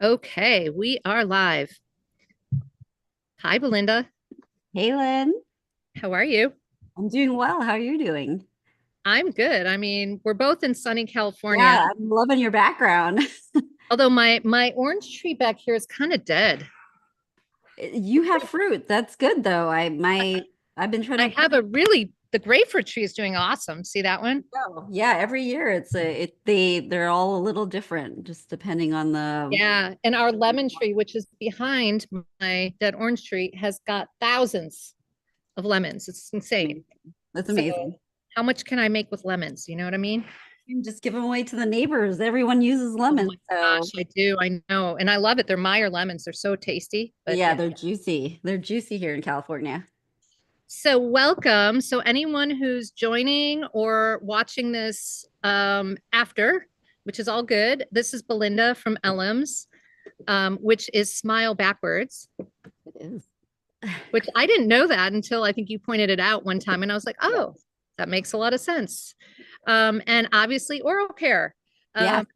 Okay, we are live. Hi, Belinda. Hey, Lynn. How are you? I'm doing well. How are you doing? I'm good. I mean, we're both in sunny California, Yeah, I'm loving your background. although my orange tree back here is kind of dead. You have fruit. That's good though. I've been trying I to have a really the grapefruit tree is doing awesome. See that one? grow. Yeah, every year they're all a little different just depending on the Yeah, and our lemon tree, which is behind my dead orange tree, has got thousands of lemons. It's insane. That's So, amazing. how much can I make with lemons? You know what I mean? You can just give them away to the neighbors. Everyone uses Oh lemons, my gosh, so I do. I know. And I love it. They're Meyer lemons. They're so tasty. But yeah, yeah. they're juicy. They're juicy here in California. So, welcome. So, anyone who's joining or watching this after, which is all good, this is Belinda from Elims, which is smile backwards, It is. which I didn't know that until I think you pointed it out one time. And I was like, Yeah. oh, that makes a lot of sense. And obviously, oral care. Yeah. Um,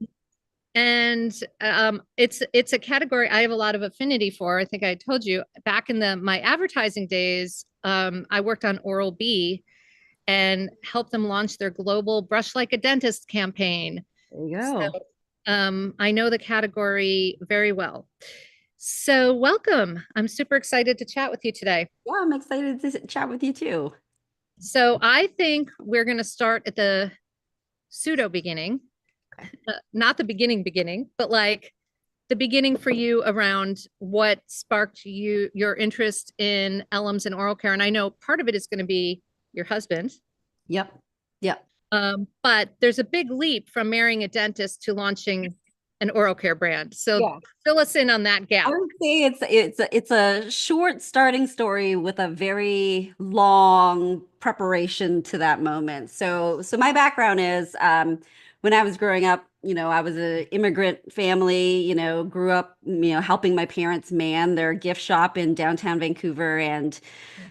and it's a category I have a lot of affinity for. I think I told you back in the my advertising days, I worked on Oral B and help them launch their global Brush Like a Dentist campaign. There you So go. I know the category very well. So, welcome. I'm super excited to chat with you today. Yeah, I'm excited to chat with you too. So, I think we're going to start at the pseudo beginning, Okay. not the beginning, but like the beginning for you around what sparked your interest in Elims and oral care. And I know part of it is going to be your husband. Yep. Yep. But there's a big leap from marrying a dentist to launching an oral care brand. So Yeah. fill us in on that I gap. would say it's a short starting story with a very long preparation to that moment. So my background is when I was growing up, I was an immigrant family, grew up, helping my parents man their gift shop in downtown Vancouver. And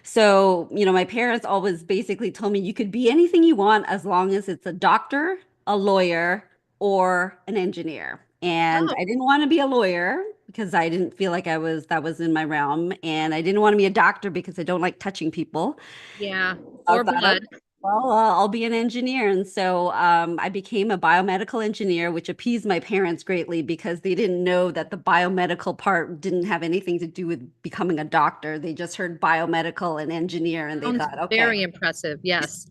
so, my parents always basically told me you could be anything you want as long as it's a doctor, a lawyer, or an engineer. And Oh, I didn't want to be a lawyer because I didn't feel like that was in my realm. And I didn't want to be a doctor because I don't like touching people. yeah. I Or thought, okay, blood. well, I'll be an engineer. And so I became a biomedical engineer, which appeased my parents greatly because they didn't know that the biomedical part didn't have anything to do with becoming a doctor. They just heard biomedical and engineer, and they Sounds thought, okay. very impressive. Yes.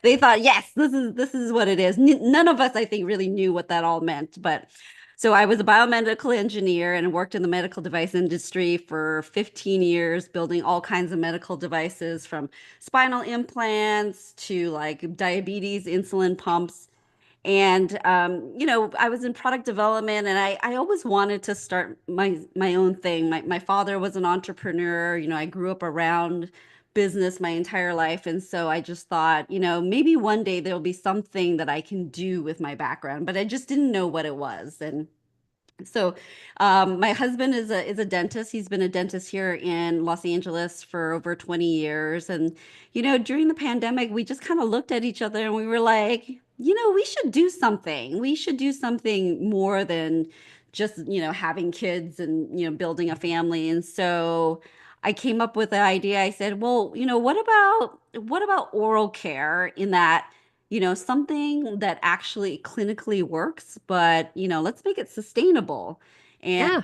They thought, yes, this is what it is. None of us, I think, really knew what that all meant. But so I was a biomedical engineer and worked in the medical device industry for 15 years, building all kinds of medical devices from spinal implants to like diabetes, insulin pumps. And I was in product development and I always wanted to start my own thing. My father was an entrepreneur, I grew up around business my entire life. And so I just thought, maybe one day there'll be something that I can do with my background, but I just didn't know what it was. And so, my husband is a dentist. He's been a dentist here in Los Angeles for over 20 years. And, during the pandemic, we just kind of looked at each other and we were like, we should do something. We should do something more than just, having kids and, building a family. And so I came up with the idea. I said, well, what about oral care in that something that actually clinically works, but, let's make it sustainable. And Yeah.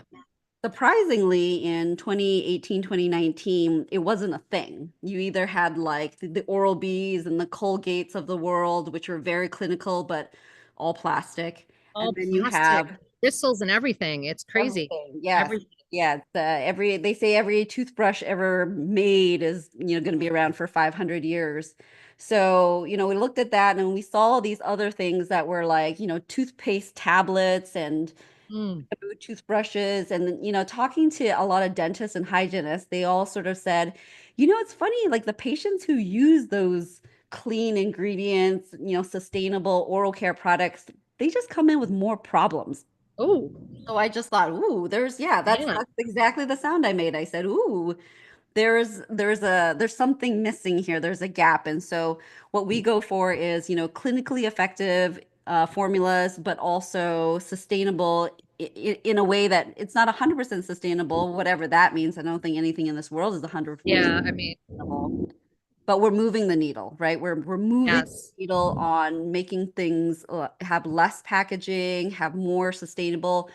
surprisingly, in 2018, 2019, it wasn't a thing. You either had like the Oral Bs and the Colgates of the world, which were very clinical, but all plastic. And All then you plastic, have bristles and everything. It's crazy. everything. Yes. Everything. Yeah. They say every toothbrush ever made is, going to be around for 500 years. So, we looked at that and we saw these other things that were like, toothpaste tablets and Mm. toothbrushes. And, talking to a lot of dentists and hygienists, they all sort of said, it's funny, like the patients who use those clean ingredients, sustainable oral care products, they just come in with more problems. Oh, So I just thought, ooh, yeah, that's yeah. that's exactly the sound I made. I said, ooh, there's something missing here. There's a gap. And so what we go for is, clinically effective formulas, but also sustainable, in a way that it's not 100% sustainable, whatever that means. I don't think anything in this world is 100% Yeah, I mean, sustainable, but we're moving the needle, right? We're moving yes. the needle on making things have less packaging, have more sustainable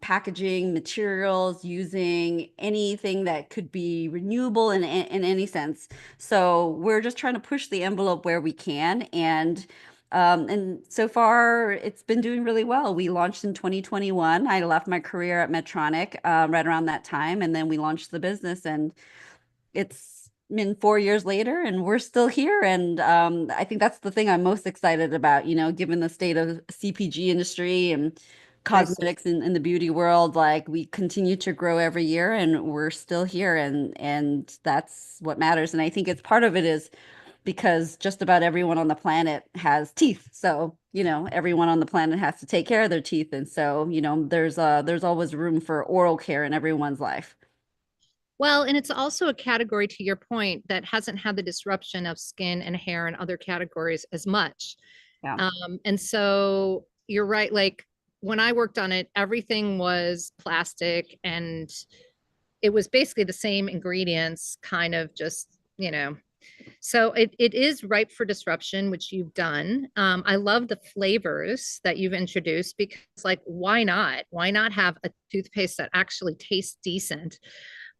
packaging materials, using anything that could be renewable in any sense. So we're just trying to push the envelope where we can, and so far it's been doing really well. We launched in 2021. I left my career at Medtronic right around that time, and then we launched the business, and it's been 4 years later and we're still here. And I think that's the thing I'm most excited about, given the state of CPG industry and Yes. cosmetics in the beauty world. Like, we continue to grow every year and we're still here, and that's what matters. And I think it's part of it is because just about everyone on the planet has teeth. So, everyone on the planet has to take care of their teeth. And so, there's always room for oral care in everyone's life. Well, and it's also a category, to your point, that hasn't had the disruption of skin and hair and other categories as much. Yeah. And so you're right. Like when I worked on it, everything was plastic and it was basically the same ingredients, kind of just. So it is ripe for disruption, which you've done. I love the flavors that you've introduced because, like, why not? Why not have a toothpaste that actually tastes decent?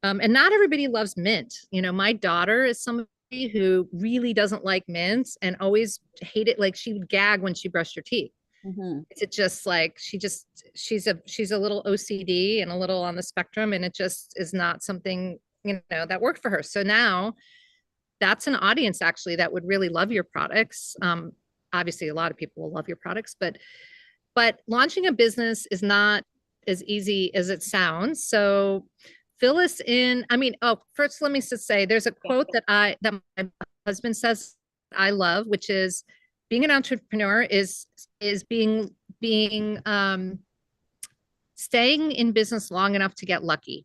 And not everybody loves mint. My daughter is somebody who really doesn't like mint and always hate it. Like she would gag when she brushed her teeth. Mhm. It's just like she's a little OCD and a little on the spectrum, and it just is not something that worked for her. So now that's an audience actually that would really love your products. Obviously, a lot of people will love your products, but launching a business is not as easy as it sounds. So fill us in. I mean, first let me just say there's a quote that my husband says I love, which is being an entrepreneur is being staying in business long enough to get lucky.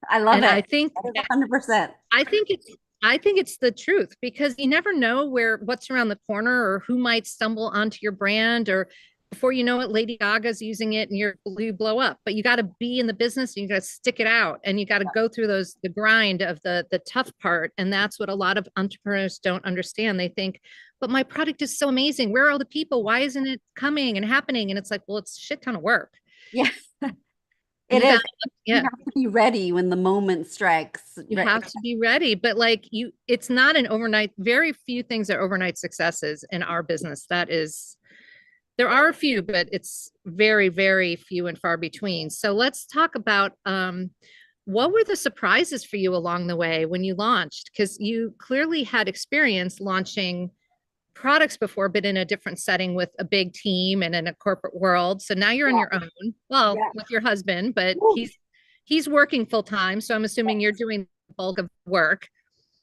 I love And it. That is 100%. I think it's I think it's the truth because you never know what's around the corner or who might stumble onto your brand, or before you know it, Lady Gaga's using it and you blow up. But you got to be in the business and you got to stick it out and you got to go through the grind of the tough part. And that's what a lot of entrepreneurs don't understand. They think, but my product is so amazing. Where are all the people? Why isn't it coming and happening? And it's like, well, it's a shit ton of work. Yeah, it You is. got You yeah. have to be ready when the moment strikes. You Right. have to be ready, but like it's not an overnight. Very few things are overnight successes in our business. There are a few, but it's very, very few and far between. So let's talk about what were the surprises for you along the way when you launched? Because you clearly had experience launching products before, but in a different setting with a big team and in a corporate world. So now you're on your Yeah. own. Well, Yeah. with your husband, but Woo. he's working full time. So I'm assuming you're doing the bulk of work.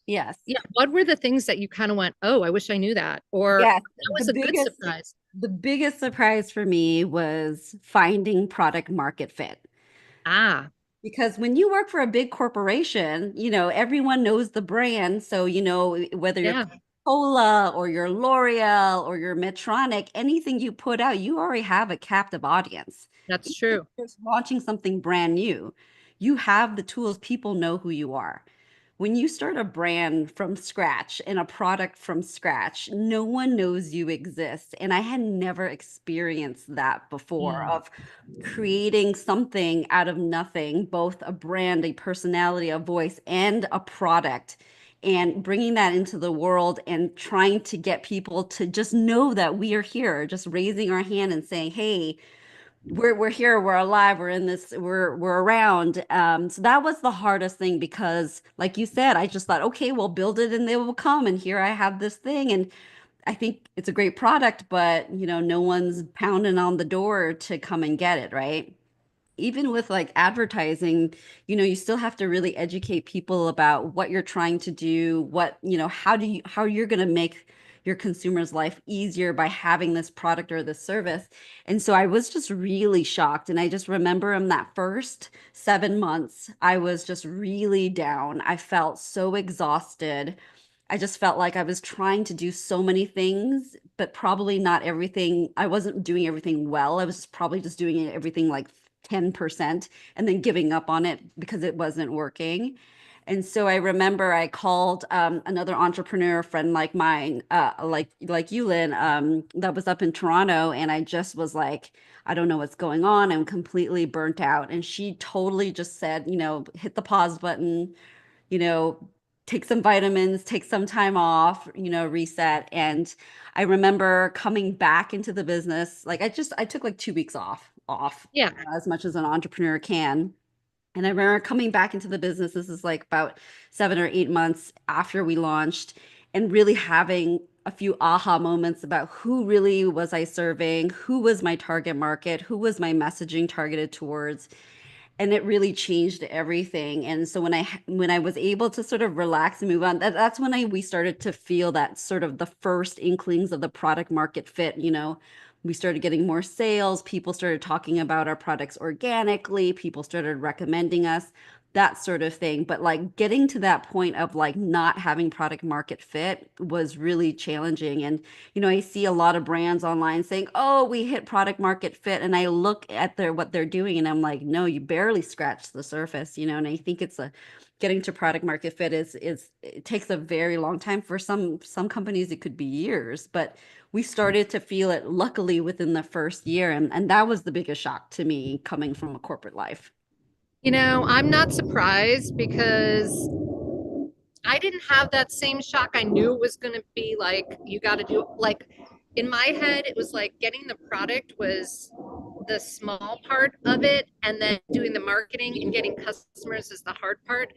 Yes. Yeah. What were the things that you kind of went, oh, I wish I knew that? Or Yes. that The was a good biggest surprise. the biggest surprise for me was finding product market fit. Ah, Because when you work for a big corporation, everyone knows the brand. So, whether you're yeah, Coca-Cola or your L'Oreal or your Medtronic, anything you put out, you already have a captive audience. that's Even if true. you're launching something brand new, you have the tools, people know who you are. When you start a brand from scratch and a product from scratch, no one knows you exist. And I had never experienced that before, Mm, of creating something out of nothing, both a brand, a personality, a voice, and a product, and bringing that into the world and trying to get people to just know that we are here, just raising our hand and saying, hey, we're here, we're alive, we're in this, we're around. So that was the hardest thing because, like you said, I just thought, okay, we'll build it and they will come. And here I have this thing, and I think it's a great product, but no one's pounding on the door to come and get it, right? Even with like advertising, you still have to really educate people about what you're trying to do, how you're going to make your consumer's life easier by having this product or this service. And so I was just really shocked. And I just remember in that first 7 months, I was just really down. I felt so exhausted. I just felt like I was trying to do so many things, but probably not everything. I wasn't doing everything well. I was probably just doing everything like 10% and then giving up on it because it wasn't working. And so I remember I called another entrepreneur friend like mine, like you, Lynn, that was up in Toronto, and I just was like, I don't know what's going on. I'm completely burnt out. And she totally just said, hit the pause button, you know, take some vitamins, take some time off, reset. And I remember coming back into the business. Like I took like 2 weeks off, Yeah. as much as an entrepreneur can. And I remember coming back into the business. This is like about 7 or 8 months after we launched, and really having a few aha moments about who really was I serving, who was my target market, who was my messaging targeted towards, and it really changed everything. And so when I was able to sort of relax and move on, that's when I we started to feel that sort of the first inklings of the product market fit. We started getting more sales, people started talking about our products organically, people started recommending us, that sort of thing. But like getting to that point of like not having product market fit was really challenging. And I see a lot of brands online saying, "Oh, we hit product market fit." And I look at their what they're doing and I'm like, "No, you barely scratched the surface." And I think it's a getting to product market fit is it takes a very long time. For some companies it could be years, but we started to feel it luckily within the first year, and that was the biggest shock to me coming from a corporate life. I'm not surprised because I didn't have that same shock. I knew it was going to be like, you got to do, like, in my head, it was like getting the product was the small part of it, and then doing the marketing and getting customers is the hard part.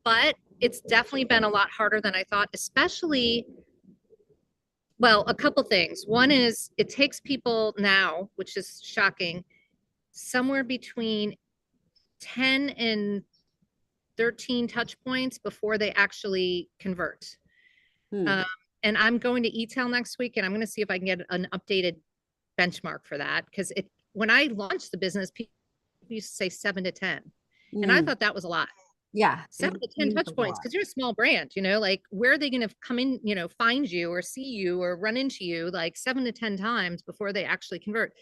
But it's definitely been a lot harder than I thought, especially, well, a couple things. One is it takes people now, which is shocking, somewhere between 10 and 13 touch points before they actually convert. Hmm. Um, and I'm going to e-tail next week, and I'm going to see if I can get an updated benchmark for that, because when I launched the business, people used to say 7 to 10, and I Mm. thought that was a lot. Yeah, Seven it to ten means touch a points, lot. because you're a small brand, like where are they going to come in, find you or see you or run into you, like 7 to 10 times before they actually convert.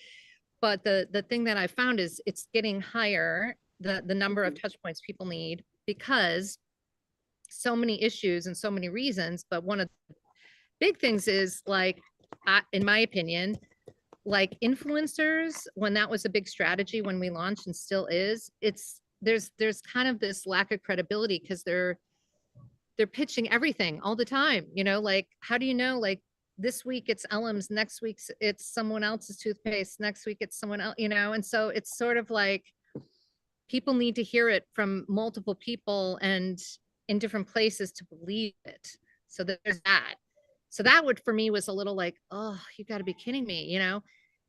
But the thing that I found is it's getting higher, the number of touch points people need, because so many issues and so many reasons. But one of the big things is, like, in my opinion, like influencers, when that was a big strategy when we launched and still is, there's kind of this lack of credibility because they're pitching everything all the time. Like, how do you know, like, this week it's Elims, next week it's someone else's toothpaste, next week it's someone else, and so it's sort of like people need to hear it from multiple people and in different places to believe it. So there's that. So that would, for me, was a little like, oh, you got to be kidding me.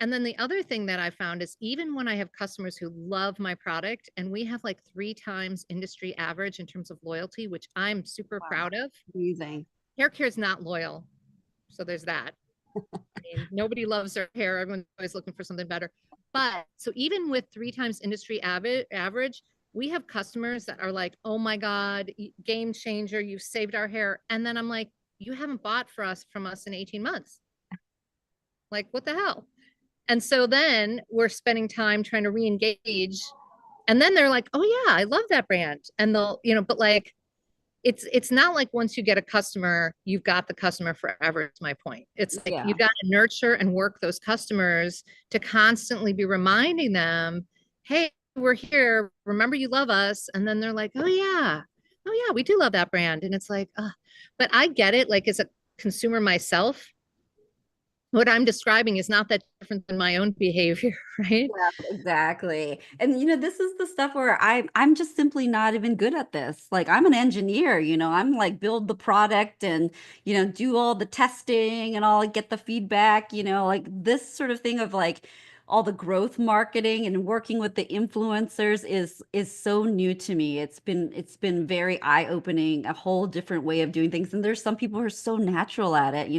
And then the other thing that I found is, even when I have customers who love my product, and we have like 3 times industry average in terms of loyalty, which I'm super Wow, proud of. amazing. Hair care is not loyal. So there's that. I mean, nobody loves their hair. Everyone's always looking for something better. But so even with 3 times industry average, we have customers that are like, oh my God, game changer, you've saved our hair. And then I'm like, you haven't bought from us in 18 months. Like, what the hell? And so then we're spending time trying to re-engage. And then they're like, oh yeah, I love that brand. And they'll, but like, it's not like once you get a customer, you've got the customer forever. It's my point. It's like you Yeah. got to nurture and work those customers to constantly be reminding them, hey, we're here. Remember, you love us. And then they're like, oh yeah, we do love that brand. And it's like, but I get it. Like, as a consumer myself, what I'm describing is not that different than my own behavior, right? Yeah, exactly. And this is the stuff where I'm just simply not even good at this. Like I'm an engineer, I'm like build the product and do all the testing and all get the feedback, like this sort of thing of like all the growth marketing and working with the influencers is so new to me. It's been very eye-opening, a whole different way of doing things. And there's some people who are so natural at it,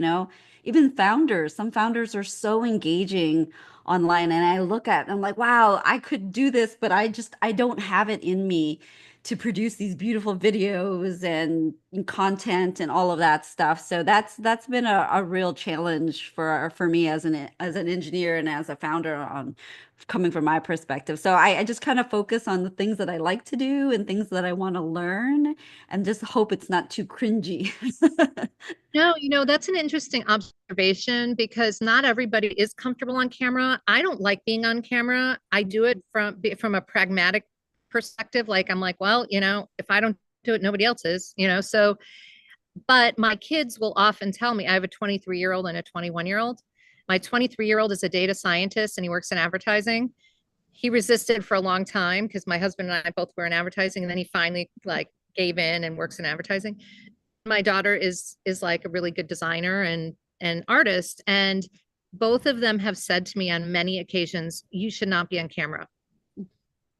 even founders. Some founders are so engaging online, and I look at I'm like, wow, I could do this, but I don't have it in me to produce these beautiful videos and content and all of that stuff. So that's been a real challenge for me as an engineer and as a founder on coming from my perspective. So I just kind of focus on the things that I like to do and things that I want to learn and just hope it's not too cringy. No, that's an interesting observation because not everybody is comfortable on camera. I don't like being on camera. I do it from a pragmatic perspective. Like I'm like, well, if I don't do it, nobody else is, so but my kids will often tell me I have a 23-year-old and a 21-year-old. My 23-year-old is a data scientist and he works in advertising. He resisted for a long time because my husband and I both were in advertising, and then he finally like gave in and works in advertising. My daughter is like a really good designer and artist, and both of them have said to me on many occasions, you should not be on camera.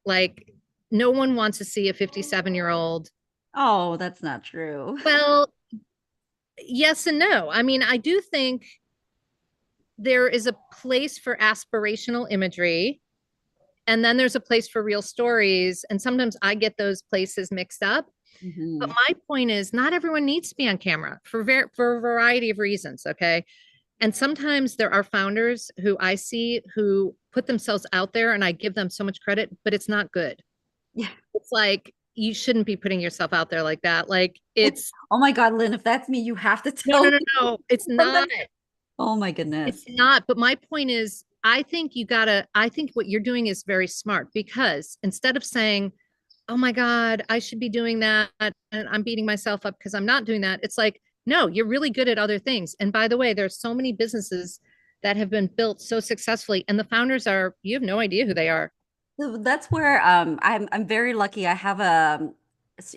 Like no one wants to see a 57-year-old. Oh, that's not true. Well, yes and no. I mean, I do think there is a place for aspirational imagery, and then there's a place for real stories, and sometimes I get those places mixed up. But Mhm. my point is not everyone needs to be on camera for a variety of reasons, okay? And sometimes there are founders who I see who put themselves out there and I give them so much credit, but it's not good. Yeah. It's like you shouldn't be putting yourself out there like that. Like it's Oh my God, Lynn, if that's me, you have to no, no, tell no, me. no. It's But not. that's, oh my It's goodness. not. But my point is, I think what you're doing is very smart because instead of saying, oh my God, I should be doing that, and I'm beating myself up because I'm not doing that, it's like, no, you're really good at other things. And by the way, there's so many businesses that have been built so successfully, and the founders you have no idea who they are. So that's where I'm very lucky. I have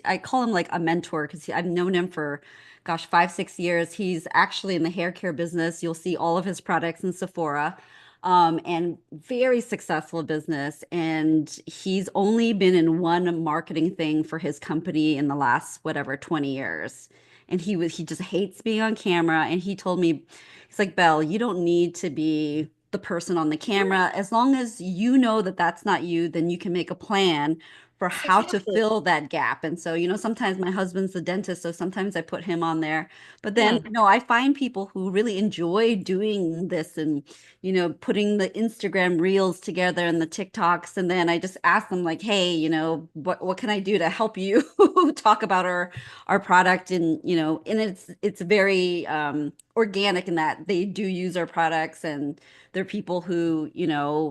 I call him like a mentor because I've known him for gosh 5 6 years. He's actually in the hair care business. You'll see all of his products in Sephora, and very successful business. And he's only been in one marketing thing for his company in the last whatever 20 years. And he just hates being on camera. And he told me, he's like, Belle, you don't need to be the person on the camera. As long as you know that that's not you, then you can make a plan for how to Exactly. fill that gap. And so, sometimes my husband's the dentist, so sometimes I put him on there. But then, Yeah. I find people who really enjoy doing this and, putting the Instagram reels together and the TikToks. And then I just ask them like, hey, what can I do to help you talk about our product? And, and it's very organic in that they do use our products and they're people who,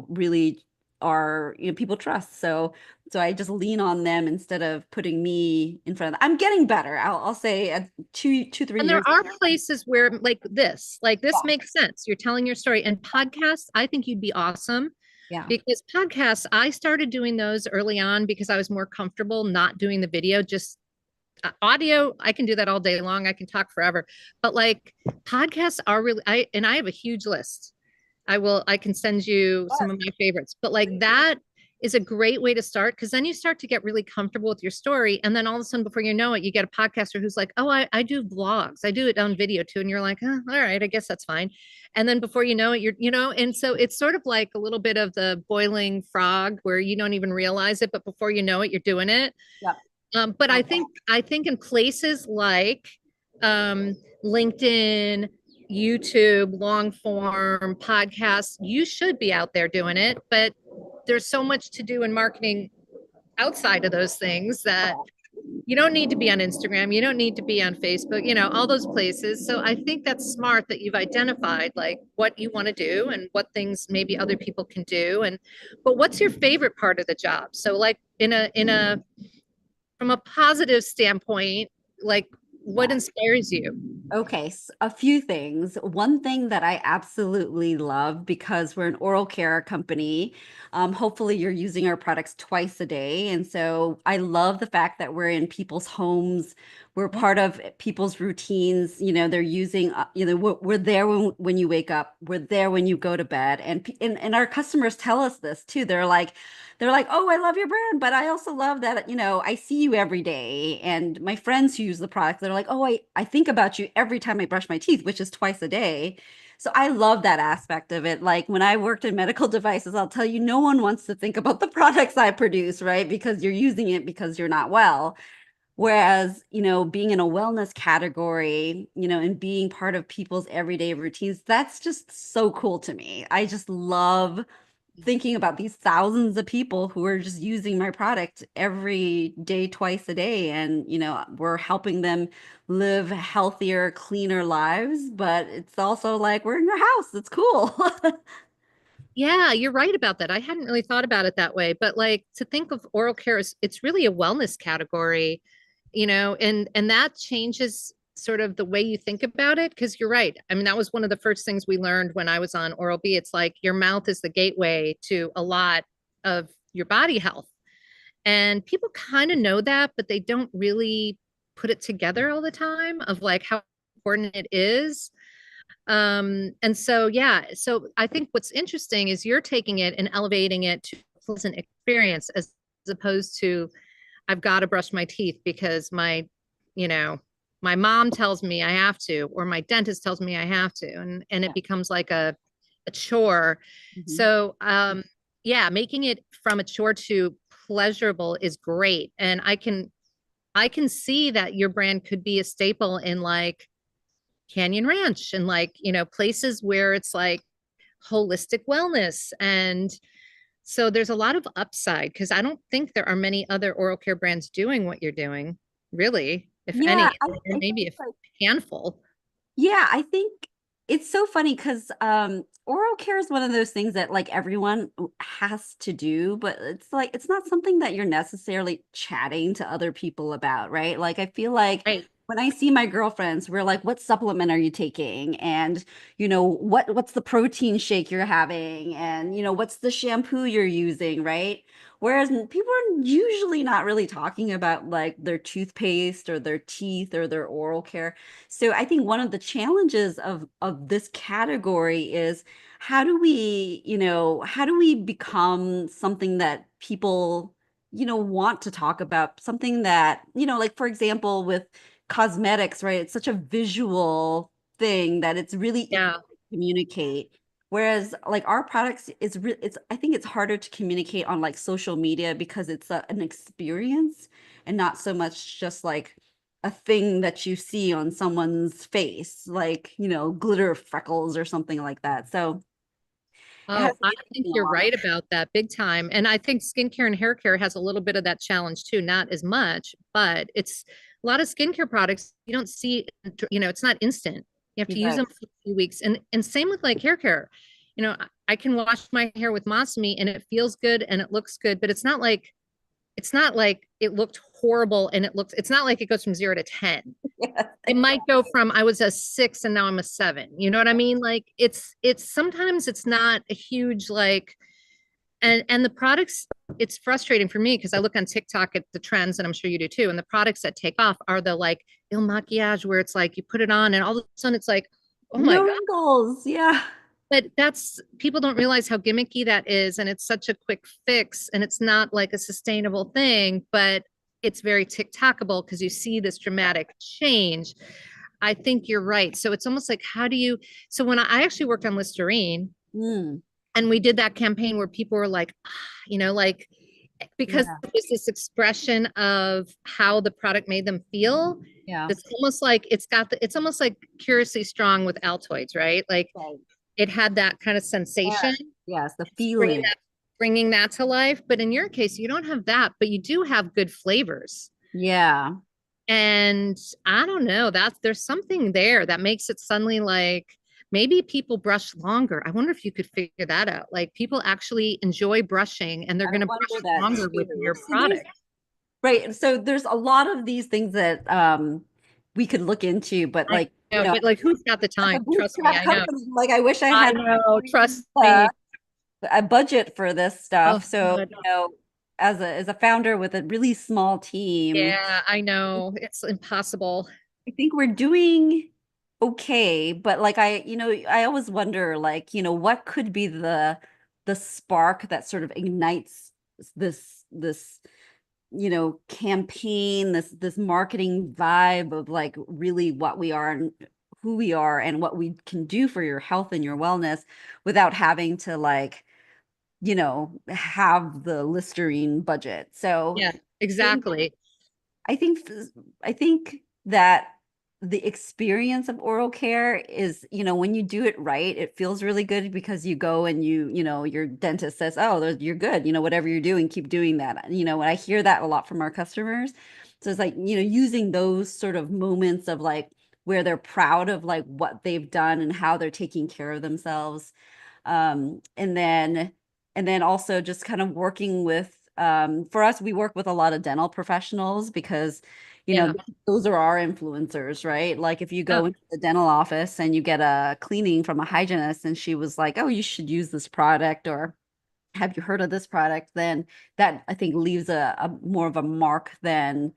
really are, people trust. So I just lean on them instead of putting me in front of them. I'm getting better. I'll say two, 3 years. And there are places where like this Yeah. makes sense. You're telling your story. And podcasts, I think you'd be awesome Yeah. because podcasts, I started doing those early on because I was more comfortable not doing the video, just audio. I can do that all day long. I can talk forever. But like podcasts are really, I have a huge list. I can send you some of my favorites, but like that is a great way to start because then you start to get really comfortable with your story. And then all of a sudden, before you know it, you get a podcaster who's like, oh, I do vlogs. I do it on video too. And you're like, oh, all right, I guess that's fine. And then before you know it, and so it's sort of like a little bit of the boiling frog where you don't even realize it, but before you know it, you're doing it. Yeah. But I think in places like LinkedIn, YouTube, long form podcasts, you should be out there doing it. But there's so much to do in marketing outside of those things that you don't need to be on Instagram, you don't need to be on Facebook, all those places. So I think that's smart that you've identified like what you want to do and what things maybe other people can do. But what's your favorite part of the job? So like in a from a positive standpoint, like what Yeah. inspires you? Okay, a few things. One thing that I absolutely love because we're an oral care company, hopefully you're using our products twice a day. And so I love the fact that we're in people's homes. We're part of people's routines. They're using, we're there when you wake up. We're there when you go to bed. And our customers tell us this too. They're like, oh, I love your brand, but I also love that, I see you every day. And my friends who use the product, they're like, oh, I think about you every time I brush my teeth, which is twice a day. So I love that aspect of it. Like when I worked in medical devices, I'll tell you, no one wants to think about the products I produce, right? Because you're using it because you're not well. Whereas, being in a wellness category, and being part of people's everyday routines, that's just so cool to me. I just love thinking about these thousands of people who are just using my product every day, twice a day. And, we're helping them live healthier, cleaner lives. But it's also like we're in your house. It's cool. Yeah, you're right about that. I hadn't really thought about it that way, but like to think of oral care as it's really a wellness category, and that changes sort of the way you think about it because you're right. I mean, that was one of the first things we learned when I was on Oral B. It's like your mouth is the gateway to a lot of your body health. And people kind of know that, but they don't really put it together all the time of like how important it is. And so yeah, so I think what's interesting is you're taking it and elevating it to a pleasant experience as opposed to I've got to brush my teeth because you know my mom tells me I have to, or my dentist tells me I have to, and Yeah. it becomes like a chore. Mhm. So yeah, making it from a chore to pleasurable is great, and I can see that your brand could be a staple in like Canyon Ranch and like, places where it's like holistic wellness. And so there's a lot of upside because I don't think there are many other oral care brands doing what you're doing, really, if Yeah, any, I, or I think maybe a handful. Yeah, I think it's so funny because oral care is one of those things that like everyone has to do, but it's like it's not something that you're necessarily chatting to other people about, right? Like I feel like Right. when I see my girlfriends, we're like, what supplement are you taking? And what's the protein shake you're having? And what's the shampoo you're using, right? Whereas people are usually not really talking about like their toothpaste or their teeth or their oral care. So I think one of the challenges of this category is how do we become something that people, want to talk about, something that, like for example, with cosmetics, right? It's such a visual thing that it's really easy Yeah. to communicate. Whereas like our products it's I think it's harder to communicate on like social media because it's an experience and not so much just like a thing that you see on someone's face, like, glitter freckles or something like that. So it has Oh, to I be think you're right nuanced. about that big time. And I think skincare and hair care has a little bit of that challenge too, not as much, but it's a lot of skincare products you don't see, it's not instant. You have to You're use right. them for a few weeks. And same with like hair care. I can wash my hair with Masami and it feels good and it looks good, but it's not like it looked horrible and it's not like it goes from 0 to 10. Yes, It might go from I was a 6 and now I'm a 7. You know what I mean? Like it's sometimes it's not a huge like and the products it's frustrating for me because I look on TikTok at the trends and I'm sure you do too. And the products that take off are the like Il Maquillage where it's like you put it on and all of a sudden it's like, oh my no God. wrinkles. Yeah. But that's people don't realize how gimmicky that is. And it's such a quick fix and it's not like a sustainable thing, but it's very TikTokable because you see this dramatic change. I think you're right. So it's almost like, how do you? So when I actually worked on Listerine Mm, and we did that campaign where people were like, like, because yeah. there's this expression of how the product made them feel. Yeah. It's almost like it's almost like Curiously Strong with Altoids, right? Like Right. it had that kind of Yeah. sensation, Yes, the bringing feeling. that, bringing that to life. But in your case, you don't have that, but you do have good flavors. Yeah. And I don't know, there's something there that makes it suddenly like maybe people brush longer. I wonder if you could figure that out. Like people actually enjoy brushing and they're I going to wonder brush that longer with too. your See, product. right. So there's a lot of these things that we could look into, but I like, know, but like who's got the as a time? Trust me, bootstrap I know. company, like I wish I I had know, trust uh, me. a budget for this Oh, stuff. So, God. as a founder with a really small team, Yeah, I know. It's impossible. I think we're doing okay, but like I always wonder like, what could be the spark that sort of ignites this campaign, this marketing vibe of like really what we are and who we are and what we can do for your health and your wellness without having to like, have the Listerine budget. So Yeah, I think exactly. I think I think that the experience of oral care is, when you do it right, it feels really good because you go and your dentist says, "Oh, you're good. Whatever you're doing, keep doing that." When I hear that a lot from our customers. So it's like, using those sort of moments of like where they're proud of like what they've done and how they're taking care of themselves. Um, and then and then also just kind of working with for us, we work with a lot of dental professionals because, Yeah. those are our influencers, right? Like if you Oh, go into the dental office and you get a cleaning from a hygienist and she was like, "Oh, you should use this product," or "Have you heard of this product?" Then that I think leaves a more of a mark than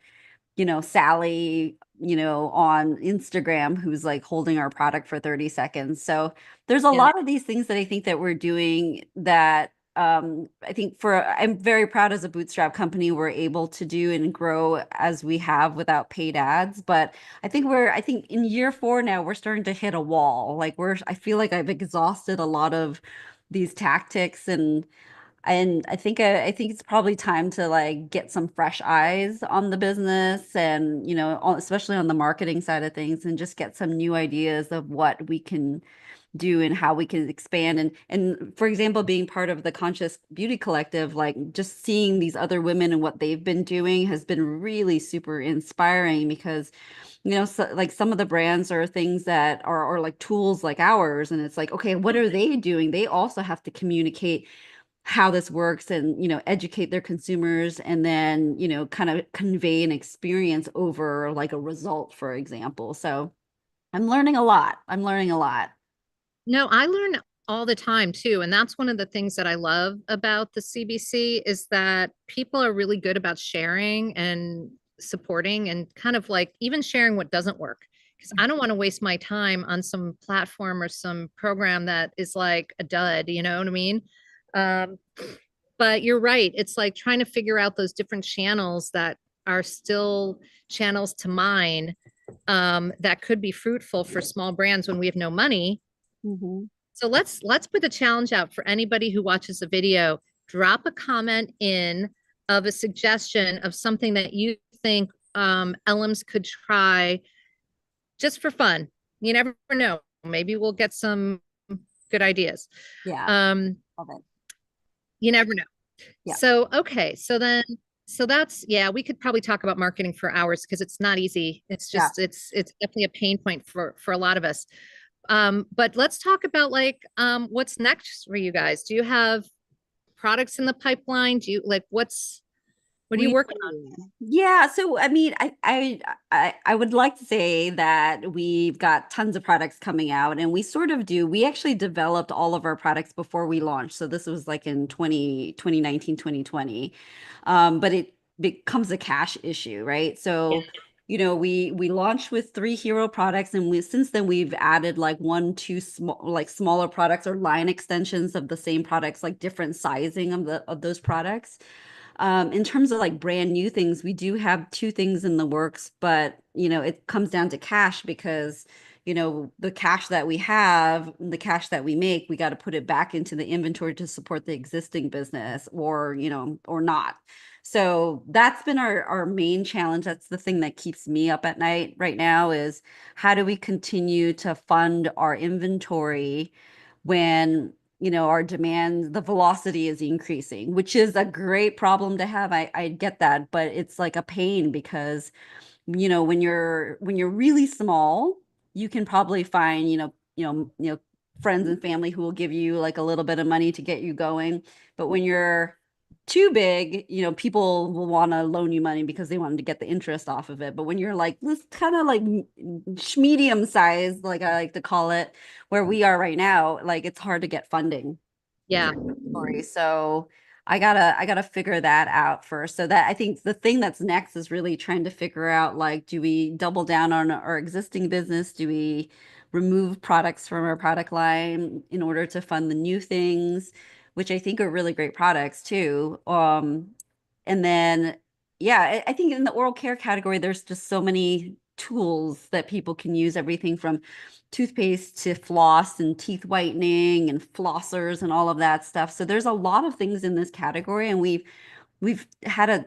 Sally, on Instagram who's like holding our product for 30 seconds. So there's a yeah. lot of these things that I think that we're doing that I think I'm very proud as a bootstrap company we're able to do and grow as we have without paid ads. But I think in year 4 now we're starting to hit a wall. Like I feel like I've exhausted a lot of these tactics and I think it's probably time to like get some fresh eyes on the business and, especially on the marketing side of things and just get some new ideas of what we can do and how we can expand. And for example, being part of the Conscious Beauty Collective, like just seeing these other women and what they've been doing has been really super inspiring because, like some of the brands are things that are like tools like ours. And it's like, okay, what are they doing? They also have to communicate how this works and educate their consumers and then kind of convey an experience over like a result, for example. So I'm learning a lot. No, I learn all the time too. And that's one of the things that I love about the CBC is that people are really good about sharing and supporting and kind of like even sharing what doesn't work. Because I don't want to waste my time on some platform or some program that is like a dud, you know what I mean? Um, but you're right. It's like trying to figure out those different channels that are still channels to mine that could be fruitful for small brands when we have no money. Hmm. So let's put the challenge out for anybody who watches the video. Drop a comment in of a suggestion of something that you think Elims could try just for fun. You never know. Maybe we'll get some good ideas. Yeah, Um, love it. you never know. Yeah, So okay, so that's yeah, we could probably talk about marketing for hours because it's not easy. It's yeah. just it's definitely a pain point for a lot of us. But let's talk about like what's next for you guys. Do you have products in the pipeline? Do you like what are you We working on? do. Yeah, so I mean, I would like to say that we've got tons of products coming out, and we sort of do. We actually developed all of our products before we launched. So this was like in 2019, 2020. But it becomes a cash issue, right? Yeah. So, we launched with 3 hero products, and since then we've added like 1, 2 smaller products or line extensions of the same products, like different sizing of those products. In terms of like brand new things, we do have 2 things in the works, but it comes down to cash because the cash that we have, the cash that we make, we got to put it back into the inventory to support the existing business or not. So that's been our main challenge. That's the thing that keeps me up at night right now is how do we continue to fund our inventory when our demand, the velocity is increasing, which is a great problem to have. I get that, but it's like a pain because, when you're really small, you can probably find, friends and family who will give you like a little bit of money to get you going. But when you're too big, people will want to loan you money because they wanted to get the interest off of it. But when you're like this kind of like medium size, like I like to call it, where we are right now, like it's hard to get funding Yeah. for inventory. So I gotta figure that out first. So that I think the thing that's next is really trying to figure out like, do we double down on our existing business? Do we remove products from our product line in order to fund the new things, which I think are really great products too. And then yeah, I think in the oral care category, there's just so many tools that people can use, everything from toothpaste to floss and teeth whitening and flossers and all of that stuff. So there's a lot of things in this category, and we've had a,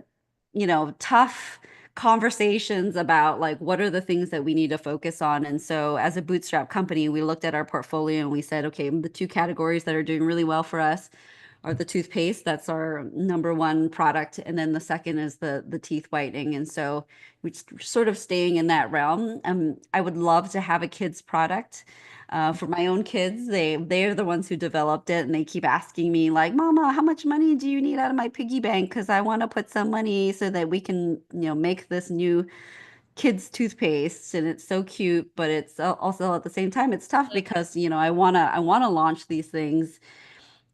tough conversations about like what are the things that we need to focus on. And so as a bootstrap company, we looked at our portfolio and we said, okay, the two categories that are doing really well for us are the toothpaste. That's our number one product. And then the second is the teeth whitening. And so we're sort of staying in that realm. I would love to have a kids product. For my own kids, they're the ones who developed it, and they keep asking me like, "Mama, how much money do you need out of my piggy bank? Because I want to put some money so that we can, make this new kids toothpaste." And it's so cute, but it's also at the same time it's tough because I wanna launch these things,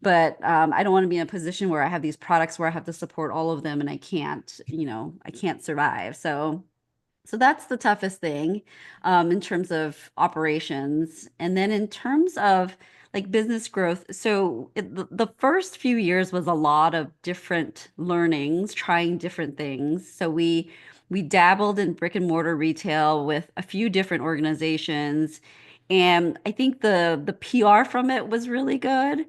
but I don't want to be in a position where I have these products where I have to support all of them and I can't survive. So that's the toughest thing in terms of operations. And then in terms of like business growth, so the first few years was a lot of different learnings, trying different things. So we dabbled in brick and mortar retail with a few different organizations. And I think the PR from it was really good,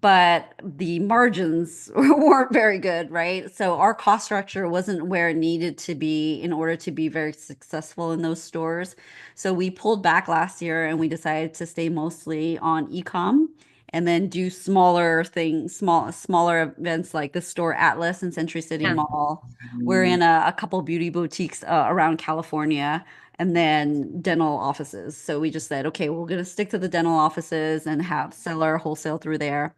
but the margins weren't very good, right? So our cost structure wasn't where it needed to be in order to be very successful in those stores. So we pulled back last year and we decided to stay mostly on e-com and then do smaller things, smaller events like the store Atlas and Century City Yeah. Mall. We're in a couple beauty boutiques around California, and then dental offices. So we just said, okay, we're going to stick to the dental offices and have sell our wholesale through there.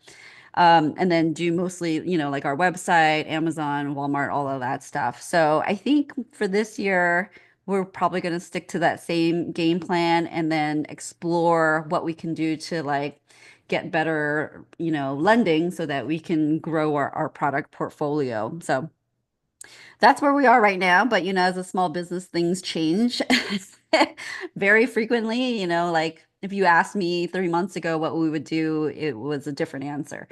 And then do mostly, like our website, Amazon, Walmart, all of that stuff. So I think for this year, we're probably going to stick to that same game plan and then explore what we can do to like get better, lending so that we can grow our product portfolio. So that's where we are right now. But, as a small business, things change very frequently. Like if you asked me 3 months ago what we would do, it was a different answer.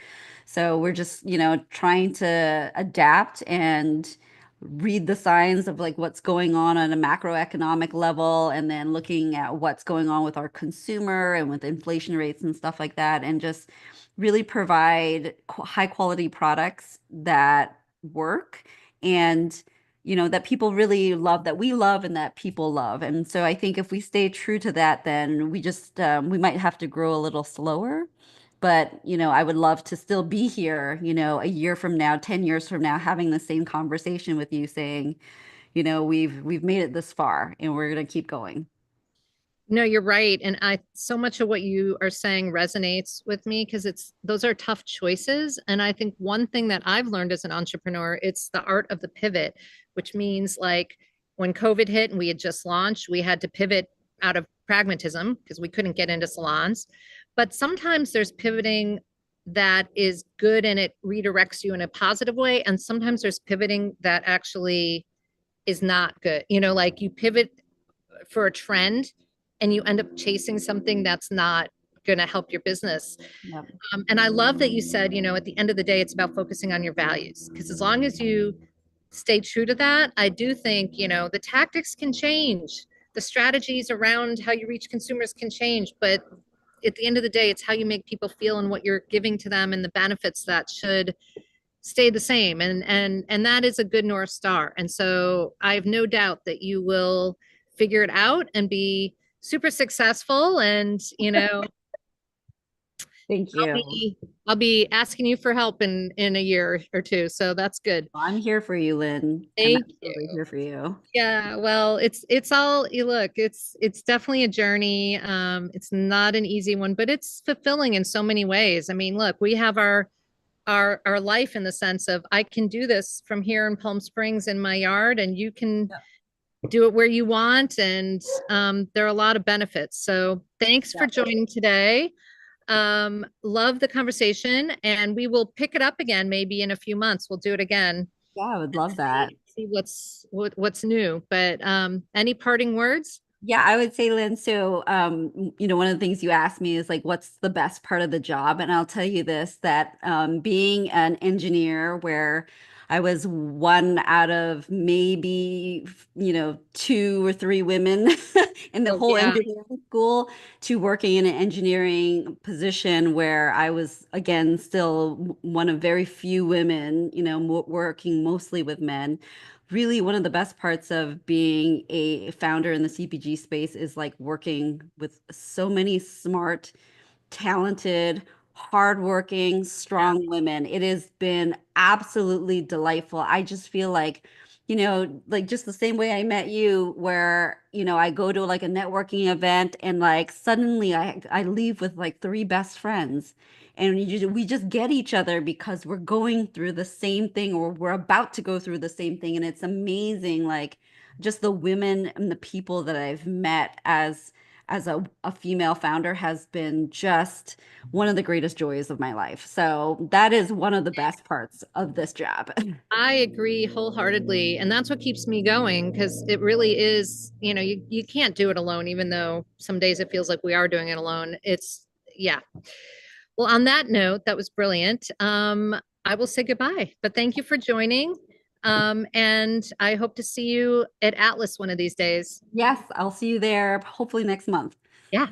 So we're just, trying to adapt and read the signs of like what's going on a macroeconomic level, and then looking at what's going on with our consumer and with inflation rates and stuff like that, and just really provide high quality products that work, and that people really love, that we love, and that people love. And so I think if we stay true to that, then we might have to grow a little slower. But I would love to still be here, a year from now, 10 years from now, having the same conversation with you, saying, we've made it this far and we're going to keep going. No, you're right. And so much of what you are saying resonates with me because those are tough choices. And I think one thing that I've learned as an entrepreneur, it's the art of the pivot, which means like when COVID hit and we had just launched, we had to pivot out of pragmatism because we couldn't get into salons. But sometimes there's pivoting that is good and it redirects you in a positive way. And sometimes there's pivoting that actually is not good. Like you pivot for a trend and you end up chasing something that's not going to help your business. Yep. And I love that you said, at the end of the day, it's about focusing on your values. Because as long as you stay true to that, I do think, the tactics can change. The strategies around how you reach consumers can change. But at the end of the day, it's how you make people feel and what you're giving to them and the benefits that should stay the same. And that is a good North Star. And so I have no doubt that you will figure it out and be super successful. And Thank I'll you. be I'll be asking you for help in a year or two. So that's good. I'm here for you, Lynn. I'm Thank you. absolutely here for you. Yeah, well, it's all you look, it's definitely a journey. It's not an easy one, but it's fulfilling in so many ways. I mean, look, we have our life in the sense of I can do this from here in Palm Springs in my yard, and you can Yep. do it where you want. And there are a lot of benefits. So thanks for Yep. joining today. Love the conversation, and we will pick it up again maybe in a few months. We'll do it again Yeah, I would and love that. see what's new. But any parting words? Yeah, I would say, Lynn, so one of the things you asked me is like, what's the best part of the job? And I'll tell you this, that being an engineer where I was one out of maybe, 2 or 3 women in the Oh, whole yeah. engineering school to working in an engineering position where I was, again, still one of very few women, working mostly with men. Really, one of the best parts of being a founder in the CPG space is like working with so many smart, talented, hardworking, Yeah. strong women. It has been absolutely delightful. I just feel like, like just the same way I met you, where, I go to like a networking event and like suddenly I leave with like 3 best friends. And we just get each other because we're going through the same thing or we're about to go through the same thing. And it's amazing, like just the women and the people that I've met as a female founder has been just one of the greatest joys of my life. So that is one of the best parts of this job. I agree wholeheartedly. And that's what keeps me going because it really is, you can't do it alone, even though some days it feels like we are doing it alone. Yeah. Well, on that note, that was brilliant. I will say goodbye, but thank you for joining. And I hope to see you at Atlas one of these days. Yes, I'll see you there hopefully next month. Yeah.